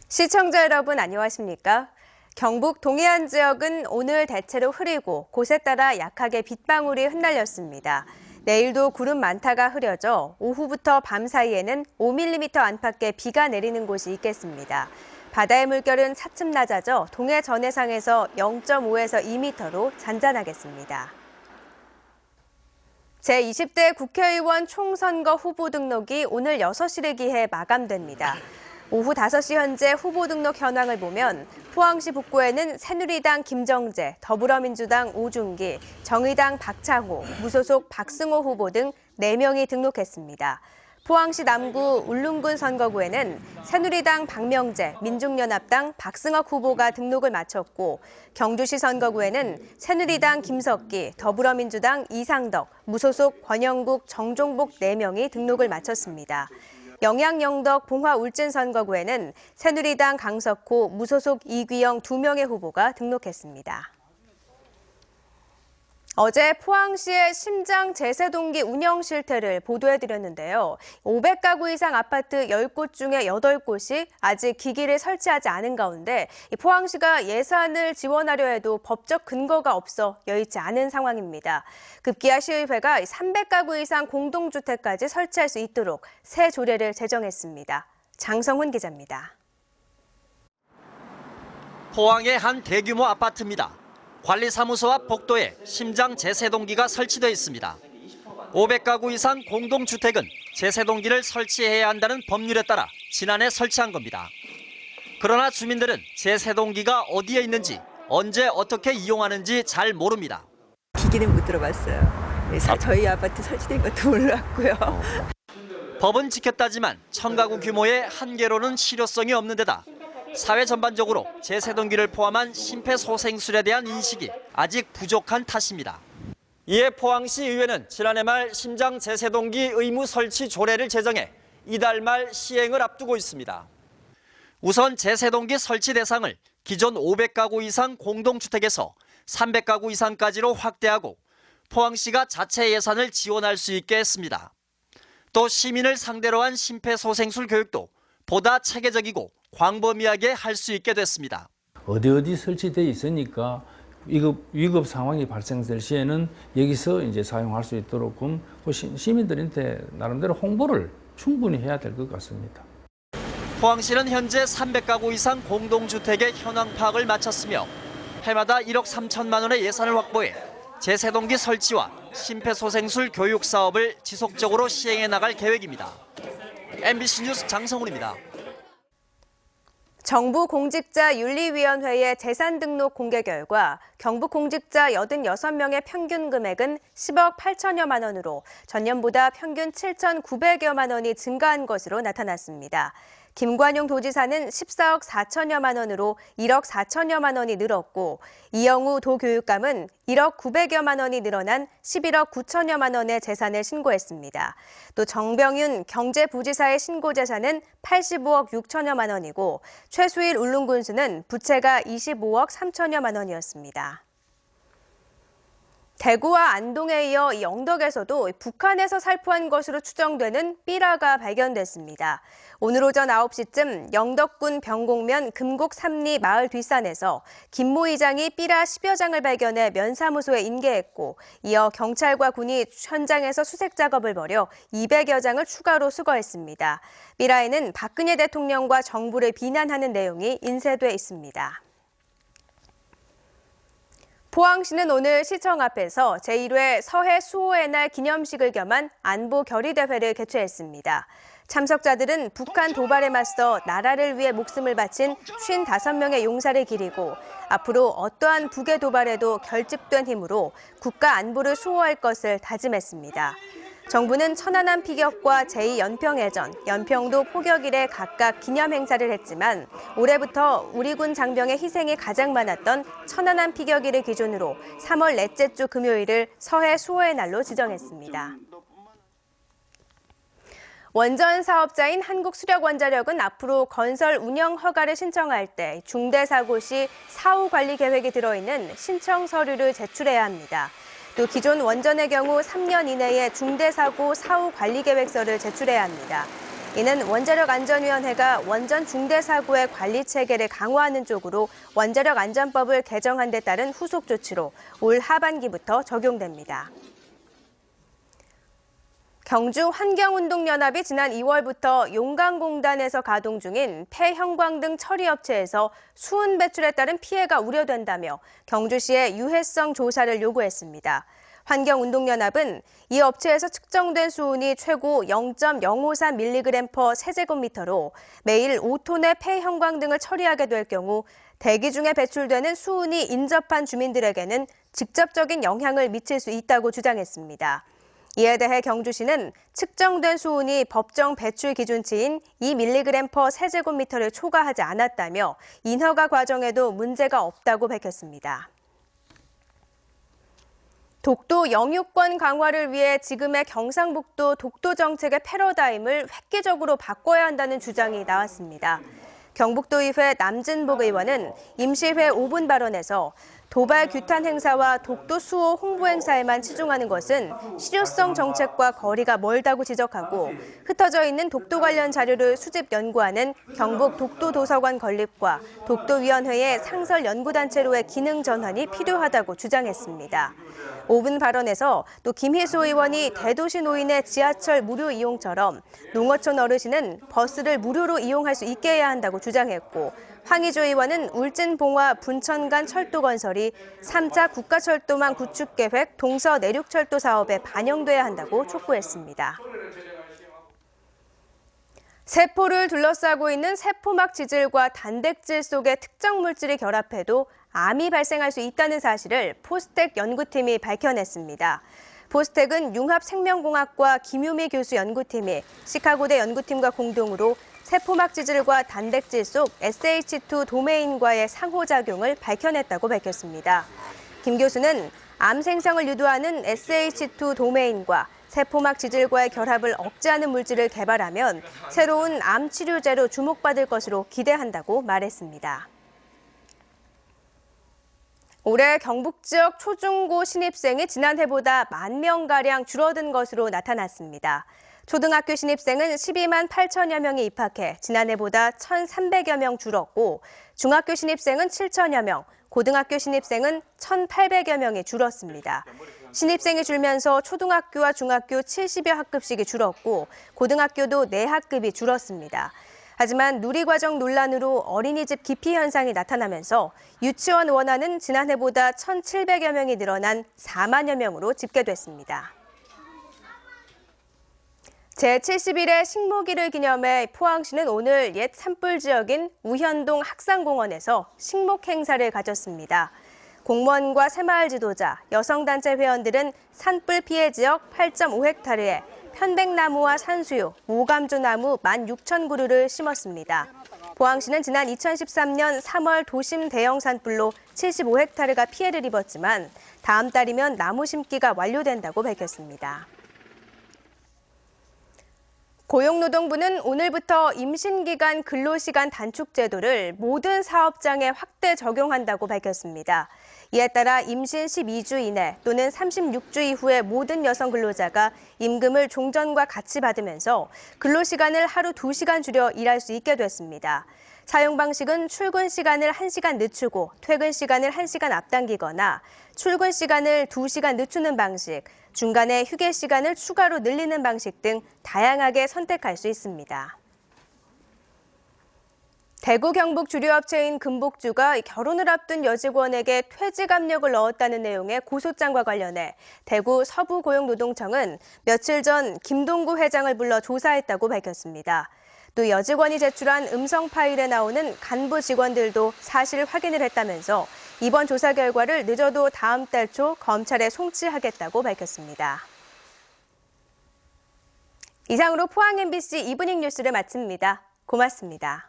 시청자 여러분 안녕하십니까? 경북 동해안 지역은 오늘 대체로 흐리고 곳에 따라 약하게 빗방울이 흩날렸습니다. 내일도 구름 많다가 흐려져 오후부터 밤 사이에는 5mm 안팎의 비가 내리는 곳이 있겠습니다. 바다의 물결은 차츰 낮아져 동해 전해상에서 0.5에서 2m로 잔잔하겠습니다. 제20대 국회의원 총선거 후보 등록이 오늘 6시를 기해 마감됩니다. 오후 5시 현재 후보 등록 현황을 보면 포항시 북구에는 새누리당 김정재, 더불어민주당 오준기, 정의당 박창호, 무소속 박승호 후보 등 4명이 등록했습니다. 포항시 남구 울릉군 선거구에는 새누리당 박명재, 민중연합당 박승학 후보가 등록을 마쳤고 경주시 선거구에는 새누리당 김석기, 더불어민주당 이상덕, 무소속 권영국, 정종복 4명이 등록을 마쳤습니다. 영양 영덕 봉화 울진 선거구에는 새누리당 강석호, 무소속 이귀영 2명의 후보가 등록했습니다. 어제 포항시의 심장 제세동기 운영 실태를 보도해드렸는데요. 500가구 이상 아파트 10곳 중에 8곳이 아직 기기를 설치하지 않은 가운데 포항시가 예산을 지원하려 해도 법적 근거가 없어 여의치 않은 상황입니다. 급기야 시의회가 300가구 이상 공동주택까지 설치할 수 있도록 새 조례를 제정했습니다. 장성훈 기자입니다. 포항의 한 대규모 아파트입니다. 관리사무소와 복도에 심장 제세동기가 설치되어 있습니다. 500가구 이상 공동주택은 제세동기를 설치해야 한다는 법률에 따라 지난해 설치한 겁니다. 그러나 주민들은 제세동기가 어디에 있는지, 언제 어떻게 이용하는지 잘 모릅니다. 기기는 못 들어봤어요. 저희 아파트 설치된 것도 몰랐고요. 법은 지켰다지만 1000가구 규모의 한계로는 실효성이 없는 데다 사회 전반적으로 제세동기를 포함한 심폐소생술에 대한 인식이 아직 부족한 탓입니다. 이에 포항시 의회는 지난해 말 심장 제세동기 의무 설치 조례를 제정해 이달 말 시행을 앞두고 있습니다. 우선 제세동기 설치 대상을 기존 500가구 이상 공동주택에서 300가구 이상까지로 확대하고 포항시가 자체 예산을 지원할 수 있게 했습니다. 또 시민을 상대로 한 심폐소생술 교육도 보다 체계적이고 광범위하게 할 수 있게 됐습니다. 어디 설치되어 있으니까 위급 상황이 발생될 시에는 여기서 이제 사용할 수 있도록 시민들한테 나름대로 홍보를 충분히 해야 될 것 같습니다. 포항시는 현재 300가구 이상 공동주택의 현황 파악을 마쳤으며 해마다 1억 3천만 원의 예산을 확보해 제세동기 설치와 심폐소생술 교육 사업을 지속적으로 시행해 나갈 계획입니다. MBC 뉴스 장성훈입니다. 정부 공직자윤리위원회의 재산등록 공개 결과 경북 공직자 86명의 평균 금액은 10억 8천여만 원으로 전년보다 평균 7,900여만 원이 증가한 것으로 나타났습니다. 김관용 도지사는 14억 4천여만 원으로 1억 4천여만 원이 늘었고 이영우 도교육감은 1억 900여만 원이 늘어난 11억 9천여만 원의 재산을 신고했습니다. 또 정병윤 경제부지사의 신고재산은 85억 6천여만 원이고 최수일 울릉군수는 부채가 25억 3천여만 원이었습니다. 대구와 안동에 이어 이 영덕에서도 북한에서 살포한 것으로 추정되는 삐라가 발견됐습니다. 오늘 오전 9시쯤 영덕군 병곡면 금곡 3리 마을 뒷산에서 김모 이장이 삐라 10여 장을 발견해 면사무소에 인계했고 이어 경찰과 군이 현장에서 수색 작업을 벌여 200여 장을 추가로 수거했습니다. 삐라에는 박근혜 대통령과 정부를 비난하는 내용이 인쇄돼 있습니다. 포항시는 오늘 시청 앞에서 제1회 서해 수호의 날 기념식을 겸한 안보 결의대회를 개최했습니다. 참석자들은 북한 도발에 맞서 나라를 위해 목숨을 바친 55명의 용사를 기리고 앞으로 어떠한 북의 도발에도 결집된 힘으로 국가 안보를 수호할 것을 다짐했습니다. 정부는 천안함 피격과 제2연평해전, 연평도 포격일에 각각 기념 행사를 했지만 올해부터 우리 군 장병의 희생이 가장 많았던 천안함 피격일을 기준으로 3월 넷째 주 금요일을 서해 수호의 날로 지정했습니다. 원전 사업자인 한국수력원자력은 앞으로 건설 운영 허가를 신청할 때 중대사고 시 사후 관리 계획이 들어있는 신청 서류를 제출해야 합니다. 또 기존 원전의 경우 3년 이내에 중대사고 사후 관리 계획서를 제출해야 합니다. 이는 원자력안전위원회가 원전 중대 사고의 관리 체계를 강화하는 쪽으로 원자력안전법을 개정한 데 따른 후속 조치로 올 하반기부터 적용됩니다. 경주 환경운동연합이 지난 2월부터 용강공단에서 가동 중인 폐형광 등 처리업체에서 수은 배출에 따른 피해가 우려된다며 경주시에 유해성 조사를 요구했습니다. 환경운동연합은 이 업체에서 측정된 수은이 최고 0.053mg/세제곱미터로 매일 5톤의 폐형광 등을 처리하게 될 경우 대기 중에 배출되는 수은이 인접한 주민들에게는 직접적인 영향을 미칠 수 있다고 주장했습니다. 이에 대해 경주시는 측정된 수은이 법정 배출 기준치인 2mg/세제곱미터를 초과하지 않았다며 인허가 과정에도 문제가 없다고 밝혔습니다. 독도 영유권 강화를 위해 지금의 경상북도 독도 정책의 패러다임을 획기적으로 바꿔야 한다는 주장이 나왔습니다. 경북도의회 남진복 의원은 임시회 5분 발언에서 도발 규탄 행사와 독도 수호 홍보 행사에만 치중하는 것은 실효성 정책과 거리가 멀다고 지적하고 흩어져 있는 독도 관련 자료를 수집 연구하는 경북 독도도서관 건립과 독도위원회의 상설 연구단체로의 기능 전환이 필요하다고 주장했습니다. 5분 발언에서 또 김희수 의원이 대도시 노인의 지하철 무료 이용처럼 농어촌 어르신은 버스를 무료로 이용할 수 있게 해야 한다고 주장했고 황희조 의원은 울진봉화 분천 간 철도 건설이 3차 국가철도망 구축 계획 동서 내륙철도 사업에 반영돼야 한다고 촉구했습니다. 세포를 둘러싸고 있는 세포막 지질과 단백질 속의 특정 물질이 결합해도 암이 발생할 수 있다는 사실을 포스텍 연구팀이 밝혀냈습니다. 포스텍은 융합생명공학과 김유미 교수 연구팀이 시카고대 연구팀과 공동으로 세포막 지질과 단백질 속 SH2 도메인과의 상호작용을 밝혀냈다고 밝혔습니다. 김 교수는 암 생성을 유도하는 SH2 도메인과 세포막 지질과의 결합을 억제하는 물질을 개발하면 새로운 암 치료제로 주목받을 것으로 기대한다고 말했습니다. 올해 경북 지역 초중고 신입생이 지난해보다 10,000명가량 줄어든 것으로 나타났습니다. 초등학교 신입생은 12만 8천여 명이 입학해 지난해보다 1,300여 명 줄었고 중학교 신입생은 7천여 명, 고등학교 신입생은 1,800여 명이 줄었습니다. 신입생이 줄면서 초등학교와 중학교 70여 학급씩이 줄었고 고등학교도 4학급이 줄었습니다. 하지만 누리과정 논란으로 어린이집 기피 현상이 나타나면서 유치원 원안은 지난해보다 1,700여 명이 늘어난 4만여 명으로 집계됐습니다. 제71회 식목일을 기념해 포항시는 오늘 옛 산불 지역인 우현동 학상공원에서 식목 행사를 가졌습니다. 공무원과 새마을 지도자, 여성단체 회원들은 산불 피해 지역 8.5헥타르에 편백나무와 산수유, 오감조나무 16,000그루를 심었습니다. 포항시는 지난 2013년 3월 도심 대형 산불로 75헥타르가 피해를 입었지만 다음 달이면 나무 심기가 완료된다고 밝혔습니다. 고용노동부는 오늘부터 임신기간 근로시간 단축 제도를 모든 사업장에 확대 적용한다고 밝혔습니다. 이에 따라 임신 12주 이내 또는 36주 이후의 모든 여성 근로자가 임금을 종전과 같이 받으면서 근로시간을 하루 2시간 줄여 일할 수 있게 됐습니다. 사용 방식은 출근 시간을 1시간 늦추고 퇴근 시간을 1시간 앞당기거나 출근 시간을 2시간 늦추는 방식, 중간에 휴게 시간을 추가로 늘리는 방식 등 다양하게 선택할 수 있습니다. 대구 경북 주류업체인 금복주가 결혼을 앞둔 여직원에게 퇴직 압력을 넣었다는 내용의 고소장과 관련해 대구 서부고용노동청은 며칠 전 김동구 회장을 불러 조사했다고 밝혔습니다. 또 여직원이 제출한 음성 파일에 나오는 간부 직원들도 사실 확인을 했다면서 이번 조사 결과를 늦어도 다음 달 초 검찰에 송치하겠다고 밝혔습니다. 이상으로 포항 MBC 이브닝 뉴스를 마칩니다. 고맙습니다.